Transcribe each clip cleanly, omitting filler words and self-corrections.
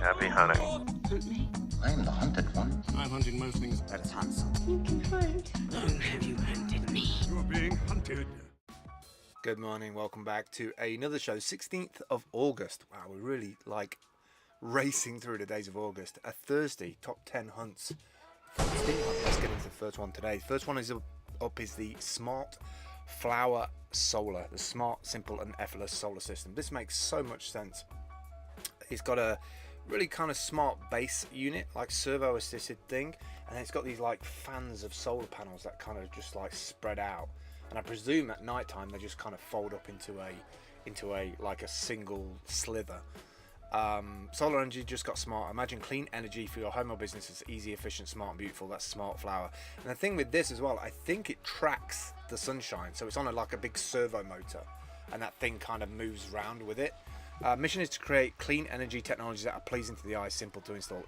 Happy hunting. Hunt me. I am the hunted one. I'm hunting most things. Let us hunt something. You can hunt. Long have you hunted me? You're being hunted. Good morning, welcome back to another show. 16th of August. Wow, we're really like racing through the days of August. A Thursday, top 10 hunts. Let's get into the first one today. First one is up is the Smart Flower Solar. The smart, simple and effortless solar system. This makes so much sense. It's got a really kind of smart base unit, like servo assisted thing, and then it's got these like fans of solar panels that kind of just like spread out, and I presume at night time they just kind of fold up into a like a single sliver. Solar energy just got smart. Imagine clean energy for your home or business. It's easy, efficient, smart and beautiful. That's Smart Flower. And the thing with this as well, I think it tracks the sunshine, so it's on like a big servo motor, and that thing kind of moves around with it. Mission is to create clean energy technologies that are pleasing to the eye, simple to install,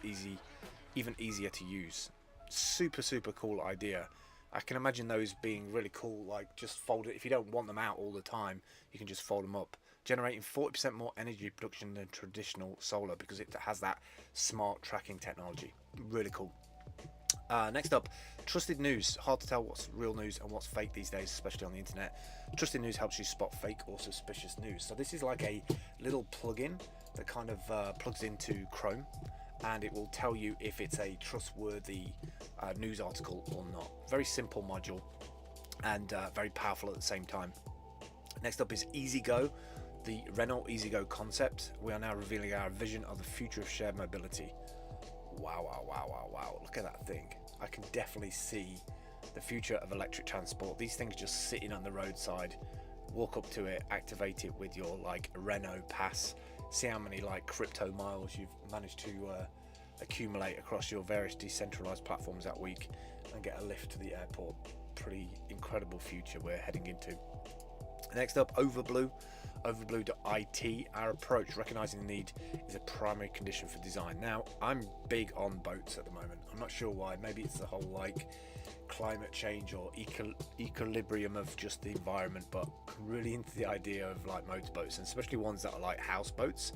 even easier to use. Super cool idea. I can imagine those being really cool, like just fold it. If you don't want them out all the time, you can just fold them up, generating 40% more energy production than traditional solar because it has that smart tracking technology. Really cool. Next up, trusted news. Hard to tell what's real news and what's fake these days, especially on the internet. Trusted news helps you spot fake or suspicious news. So this is like a little plugin that kind of plugs into Chrome, and it will tell you if it's a trustworthy news article or not. Very simple module and very powerful at the same time. Next up is EasyGo, the Renault EasyGo concept. We are now revealing our vision of the future of shared mobility. Wow. Look at that thing. I can definitely see the future of electric transport. These things just sitting on the roadside. Walk up to it, activate it with your like Renault pass. See how many like crypto miles you've managed to accumulate across your various decentralized platforms that week, and get a lift to the airport. Pretty incredible future we're heading into. Next up, OverBlue. OverBlue.it. Our approach, recognizing the need, is a primary condition for design. Now, I'm big on boats at the moment. I'm not sure why. Maybe it's the whole like climate change or equilibrium of just the environment, but I'm really into the idea of like motorboats, and especially ones that are like houseboats.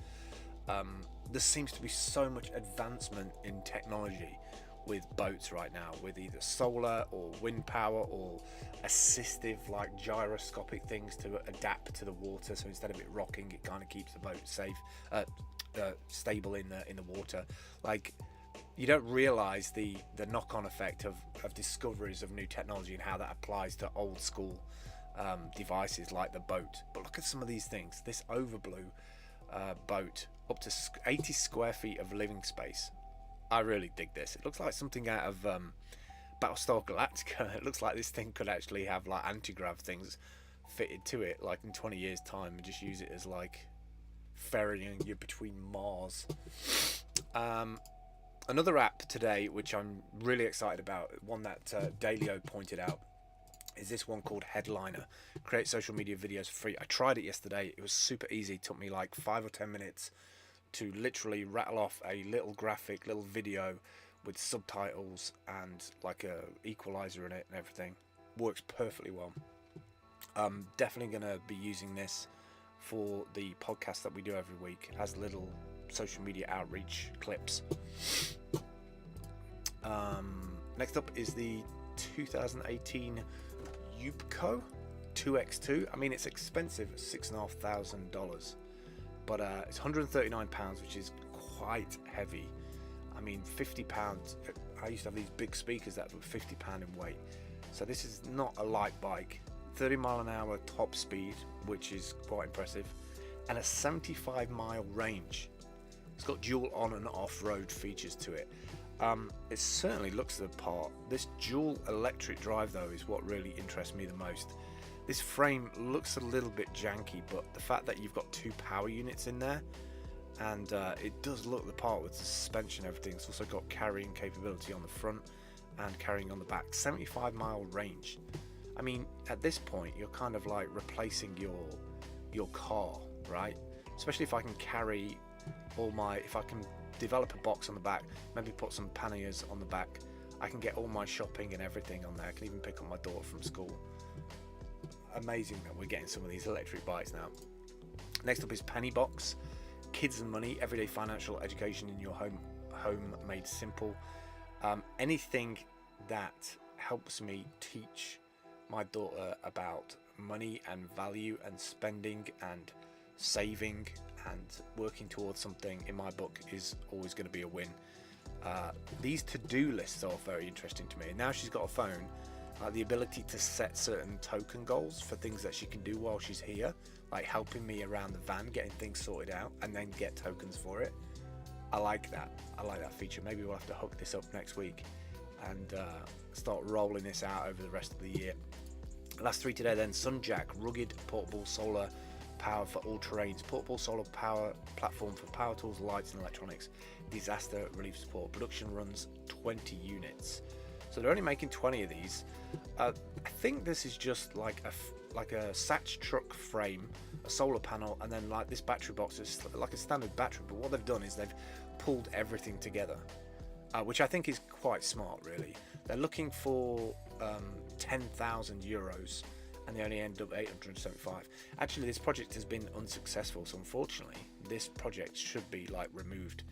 There seems to be so much advancement in technology with boats right now, with either solar or wind power or assistive like gyroscopic things to adapt to the water, so instead of it rocking, it kind of keeps the boat safe, stable in the water. Like, you don't realize the knock-on effect of discoveries of new technology and how that applies to old school devices like the boat. But look at some of these things. This OverBlue boat, up to 80 square feet of living space. I really dig this. It looks like something out of Battlestar Galactica. It looks like this thing could actually have like anti-grav things fitted to it, like in 20 years time, and just use it as like ferrying you between Mars. Another app today which I'm really excited about, one that Dalio pointed out, is this one called Headliner. Create social media videos for free. I tried it yesterday. It was super easy. It took me like 5 or 10 minutes to literally rattle off a little graphic, little video with subtitles and like a equalizer in it and everything. Works perfectly well. I'm definitely going to be using this for the podcast that we do every week as little social media outreach clips. Next up is the 2018 Yupco 2x2. I mean, it's expensive at $6,500. But it's £139, which is quite heavy. I mean, £50. I used to have these big speakers that were £50 in weight. So this is not a light bike. 30 mile an hour top speed, which is quite impressive, and a 75-mile range. It's got dual on and off-road features to it. It certainly looks the part. This dual electric drive though is what really interests me the most. This frame looks a little bit janky, but the fact that you've got 2 power units in there, and it does look the part with the suspension and everything. It's also got carrying capability on the front and carrying on the back. 75-mile range. I mean, at this point, you're kind of like replacing your car, right? Especially if I can carry if I can develop a box on the back, maybe put some panniers on the back, I can get all my shopping and everything on there. I can even pick up my daughter from school. Amazing that we're getting some of these electric bikes now. Next up is Pennybox. kids and money, everyday financial education in your home made simple. Anything that helps me teach my daughter about money and value and spending and saving and working towards something in my book is always going to be a win. These to-do lists are very interesting to me. Now she's got a phone, the ability to set certain token goals for things that she can do while she's here, like helping me around the van, getting things sorted out, and then get tokens for it. I like that. I like that feature. Maybe we'll have to hook this up next week and start rolling this out over the rest of the year. Last three today then: Sunjack, rugged portable solar power for all terrains, portable solar power platform for power tools, lights and electronics, disaster relief support. Production runs 20 units. So they're only making 20 of these. I think this is just like a Satch truck frame, a solar panel, and then like this battery box is like a standard battery. But what they've done is they've pulled everything together, which I think is quite smart, really. They're looking for 10,000 euros, and they only end up 875. Actually, this project has been unsuccessful, so unfortunately, this project should be like removed.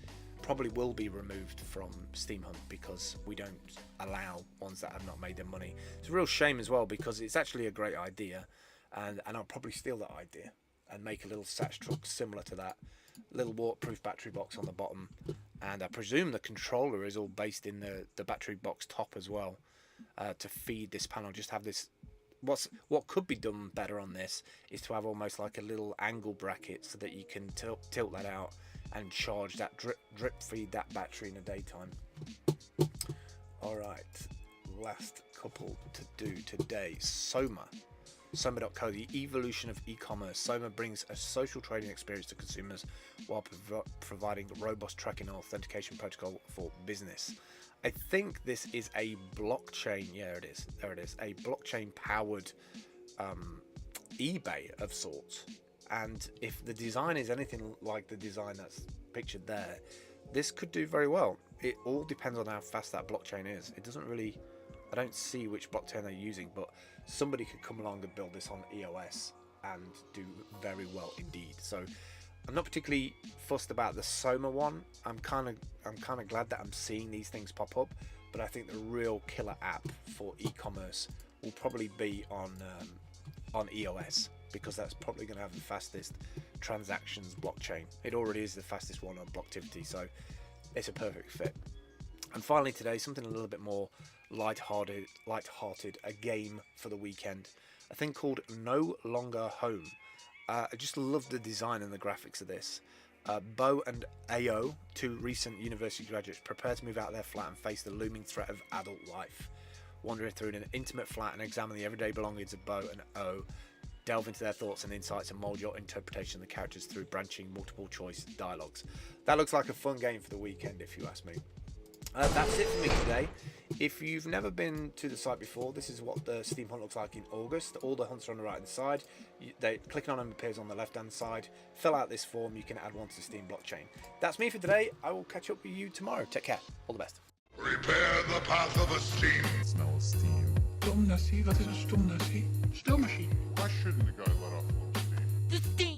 Probably will be removed from Steam Hunt because we don't allow ones that have not made their money. It's a real shame as well, because it's actually a great idea, and I'll probably steal that idea and make a little Satch truck similar to that. Little waterproof battery box on the bottom, and I presume the controller is all based in the battery box top as well, to feed this panel. Just have this. What could be done better on this is to have almost like a little angle bracket so that you can tilt that out and charge that drip feed that battery in the daytime. All right, last couple to do today. Soma.co, the evolution of e-commerce. Soma brings a social trading experience to consumers while providing a robust tracking and authentication protocol for business. I think this is a blockchain. Yeah, it is. There it is. A blockchain powered eBay of sorts. And if the design is anything like the design that's pictured there, this could do very well. It all depends on how fast that blockchain is. It doesn't really, I don't see which blockchain they're using, but somebody could come along and build this on EOS and do very well indeed. So I'm not particularly fussed about the Soma one. I'm kind of glad that I'm seeing these things pop up, but I think the real killer app for e-commerce will probably be on EOS, because that's probably going to have the fastest transactions blockchain. It already is the fastest one on Blocktivity, so it's a perfect fit. And finally today, something a little bit more light-hearted, a game for the weekend, a thing called No Longer Home. I just love the design and the graphics of this. Bo and Ao, two recent university graduates, prepare to move out of their flat and face the looming threat of adult life. Wandering through an intimate flat and examine the everyday belongings of Bo and O, delve into their thoughts and insights and mould your interpretation of the characters through branching multiple choice dialogues. That looks like a fun game for the weekend, if you ask me. That's it for me today. If you've never been to the site before, this is what the Steam Hunt looks like in August. All the hunts are on the right hand side. Clicking on them appears on the left hand side. Fill out this form, you can add one to the Steam blockchain. That's me for today. I will catch up with you tomorrow. Take care. All the best. Prepare the path of a steam. Smell of steam. Stomnasi, wat is een stomnasi? Stoommachine. Why shouldn't the guy let off a little steam? The steam